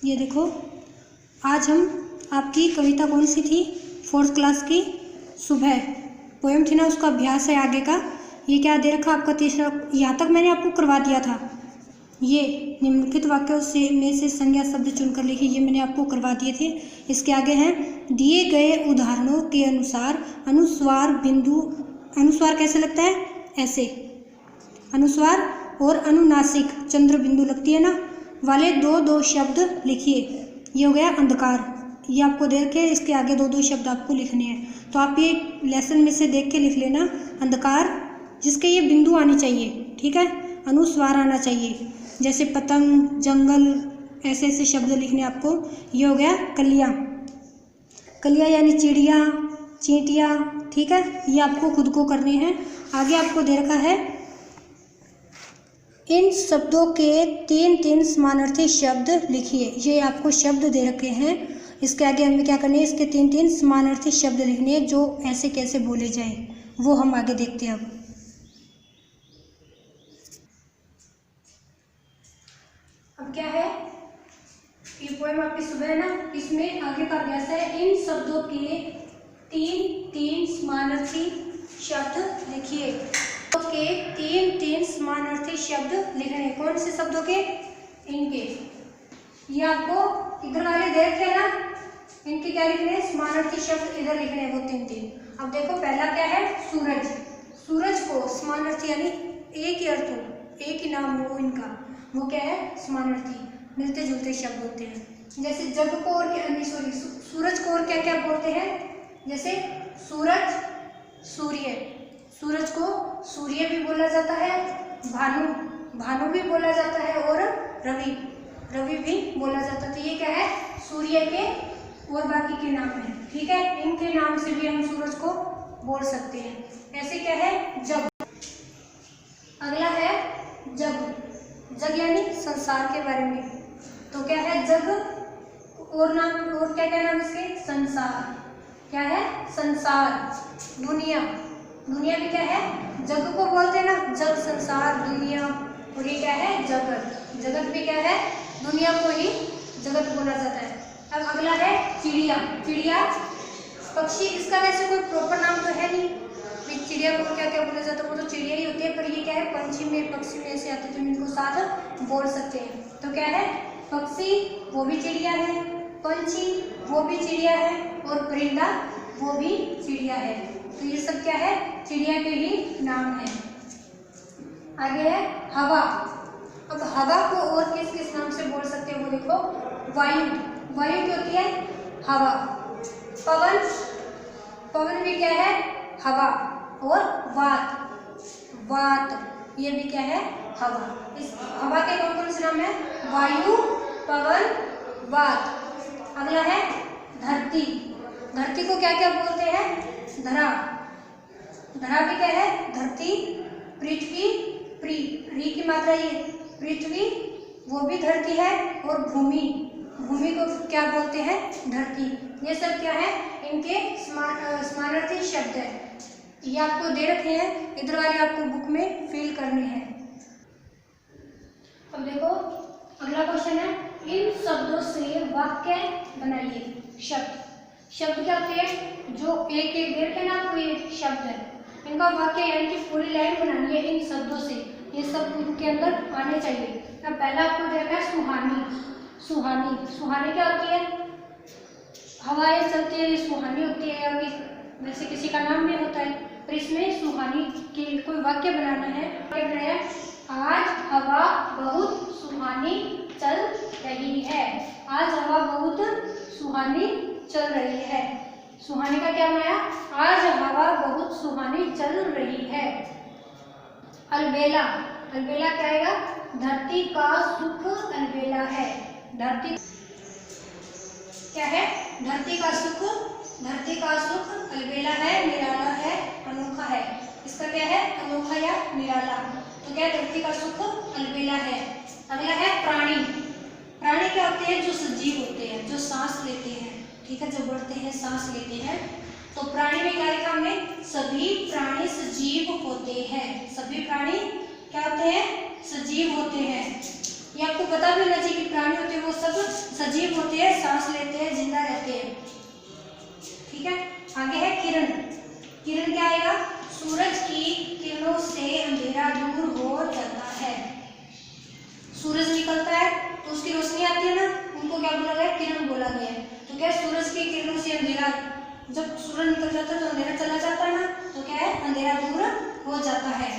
ये देखो, आज हम आपकी कविता कौन सी थी, 4th क्लास की सुबह पोएम थी ना, उसका अभ्यास है आगे का। ये क्या दे रखा आपका तीसरा, यहाँ तक मैंने आपको करवा दिया था। ये निम्नलिखित वाक्यों से में से संज्ञा शब्द चुनकर लिखिए, ये मैंने आपको करवा दिए थे। इसके आगे हैं, दिए गए उदाहरणों के अनुसार अनुस्वार बिंदु, अनुस्वार कैसे लगता है, ऐसे अनुस्वार और अनुनासिक चंद्र बिंदु लगती है ना, वाले दो दो शब्द लिखिए। ये हो गया अंधकार, ये आपको दे रखे, इसके आगे दो दो शब्द आपको लिखने हैं। तो आप ये लेसन में से देख के लिख लेना, अंधकार जिसके ये बिंदु आनी चाहिए, ठीक है, अनुस्वार आना चाहिए, जैसे पतंग, जंगल, ऐसे ऐसे शब्द लिखने आपको। ये हो गया कलियाँ, कलियाँ यानी चिड़िया, चींटियाँ, ठीक है, ये आपको खुद को करने हैं। आगे आपको दे रखा है, इन शब्दों के 3 समानार्थी शब्द लिखिए। ये आपको शब्द दे रखे हैं, इसके आगे हमें क्या करनी है, इसके 3 समानार्थी शब्द लिखने हैं जो ऐसे कैसे बोले जाए, वो हम आगे देखते हैं। अब क्या है, ये पोएम आपकी सुबह है ना, इसमें आगे का अभ्यास है, इन शब्दों के 3 समानार्थी शब्द लिखिए। के 3 समानार्थी शब्द लिखने, कौन से शब्दों के, इनके। ये आपको इधर वाले दे रखे हैं ना, इनके क्या लिखने, समानार्थी शब्द इधर लिखने हैं, वो 3। अब देखो पहला क्या है, सूरज। सूरज को समानार्थी यानी एक ही अर्थ हो, एक ही नाम हो इनका, वो क्या है, समानार्थी, मिलते जुलते शब्द होते हैं। जैसे जग को और सूरज को और क्या क्या बोलते हैं, जैसे सूरज, सूर्य, सूरज को सूर्य भी बोला जाता है, भानु, भानु भी बोला जाता है, और रवि, रवि भी बोला जाता है। तो ये क्या है, सूर्य के और बाकी के नाम है, ठीक है, इनके नाम से भी हम सूरज को बोल सकते हैं। ऐसे क्या है, जग। अगला है जग, जग यानी संसार के बारे में। तो क्या है, जग और नाम, और क्या क्या नाम इसके, संसार, क्या है, संसार, दुनिया, दुनिया भी क्या है, जग को बोलते हैं ना, जग, संसार, दुनिया, और ये क्या है, जगत, जगत भी क्या है, दुनिया को ही जगत बोला जाता है। अब अगला है चिड़िया, चिड़िया पक्षी, इसका वैसे कोई प्रॉपर नाम तो है नहीं, चिड़िया को क्या क्या बोला जाता है, वो तो चिड़िया ही होती है, पर ये क्या है, पंछी में, पक्षी में ऐसे आते तो इनको साथ बोल सकते हैं। तो क्या है, पक्षी वो भी चिड़िया है, पंछी वो भी चिड़िया है, और परिंदा वो भी चिड़िया है। तो ये सब क्या है, चिड़िया के ही नाम है। आगे है हवा। अब हवा को और किस किस नाम से बोल सकते हैं, वो देखो, वायु, वायु क्या होती है, हवा। पवन, पवन भी क्या है, हवा, और वात, वात ये भी क्या है, हवा। इस हवा के कौन कौन से नाम है, वायु, पवन, वात। अगला है धरती, धरती को क्या क्या बोलते हैं, धरा, धरा भी क्या है, धरती, पृथ्वी, री की मात्रा ये, पृथ्वी वो भी धरती है, और भूमि, भूमि को क्या बोलते हैं, धरती। ये सब क्या है, इनके समानार्थी शब्द है। ये आपको दे रखे हैं, इधर वाले आपको बुक में फिल करने हैं। अब देखो अगला क्वेश्चन है, इन शब्दों से वाक्य बनाइए। शब्द, शब्द क्या होते हैं, जो एक एक दे रखे ना आपको, ये शब्द है, इनका वाक्य यानी कि पूरी लाइन बनानी है इन शब्दों से, ये सब इनके अंदर आने चाहिए। अब पहला आपको दे रखा है सुहानी, सुहानी, सुहानी क्या होती है, हवाएं चलती है, सुहानी होती है, या वैसे किसी का नाम भी होता है, पर इसमें सुहानी के कोई वाक्य बनाना है। बनाया, आज हवा बहुत सुहानी चल रही है, आज हवा बहुत सुहानी चल रही है। सुहानी का क्या बनाया, आज हवा बहुत सुहानी चल रही है। अलबेला, अलबेला क्या आएगा, धरती का सुख अलबेला है, धरती क्या है, धरती का सुख, धरती का सुख अलबेला है, निराला है, अनोखा है। इसका क्या है, अनोखा या निराला। तो क्या, धरती का सुख अलबेला है। अगला है प्राणी, प्राणी क्या होते हैं, जो सजीव होते हैं, जो सांस लेते हैं, ठीक है, जो बढ़ते हैं, सांस लेते हैं। तो प्राणी में क्या लिखा हमने, सभी प्राणी सजीव होते हैं, सभी प्राणी क्या होते हैं, सजीव होते हैं। ये आपको पता भी होना चाहिए कि प्राणी होते हैं वो सब सजीव होते हैं, सांस लेते हैं, जिंदा रहते हैं। ठीक है, आगे है किरण। किरण क्या आएगा? सूरज की किरणों से अंधेरा दूर हो जाता है। सूरज निकलता है तो उसकी रोशनी आती है ना, उनको क्या बोला गया? किरण बोला गया है। तो क्या सूरज की किरणों से अंधेरा, जब सूरज निकल जाता है तो अंधेरा चला जाता है ना, तो क्या है? अंधेरा दूर हो जाता है।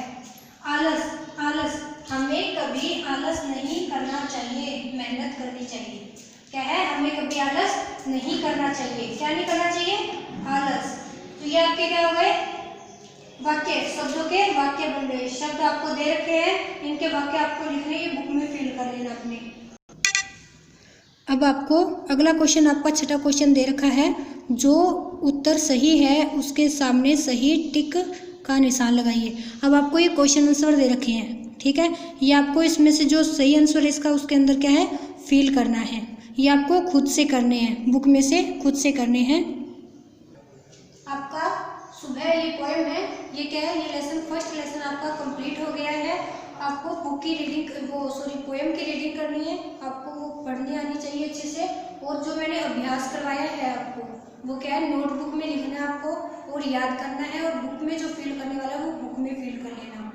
आलस। आलस, हमें कभी आलस नहीं करना चाहिए, मेहनत करनी चाहिए। क्या है? हमें कभी आलस नहीं करना चाहिए। क्या नहीं करना चाहिए? आलस। तो ये आपके क्या हो गए? वाक्य, शब्दों के वाक्य बन रहे। शब्द आपको दे रखे हैं, इनके वाक्य आपको लिखने, ये बुक में फिल कर लेना अपने। अब आपको अगला क्वेश्चन, आपका छठा क्वेश्चन दे रखा है। जो उत्तर सही है उसके सामने सही टिक का निशान लगाइए। अब आपको ये क्वेश्चन आंसर दे रखे हैं, ठीक है। ये आपको इसमें से जो सही आंसर है इसका, उसके अंदर क्या है? फिल करना है। ये आपको खुद से करने हैं, बुक में से खुद से करने हैं। आपका सुबह ये पोएम है, ये क्या है? ये लेसन, फर्स्ट लेसन आपका कंप्लीट हो गया है। आपको बुक की रीडिंग, पोएम की रीडिंग करनी है। आपको वो पढ़नी आनी चाहिए अच्छे से। और जो मैंने अभ्यास करवाया है आपको, वो क्या है? नोटबुक में लिखना है आपको और याद करना है, और बुक में जो फिल करने वाला है वो बुक में फिल कर लेना।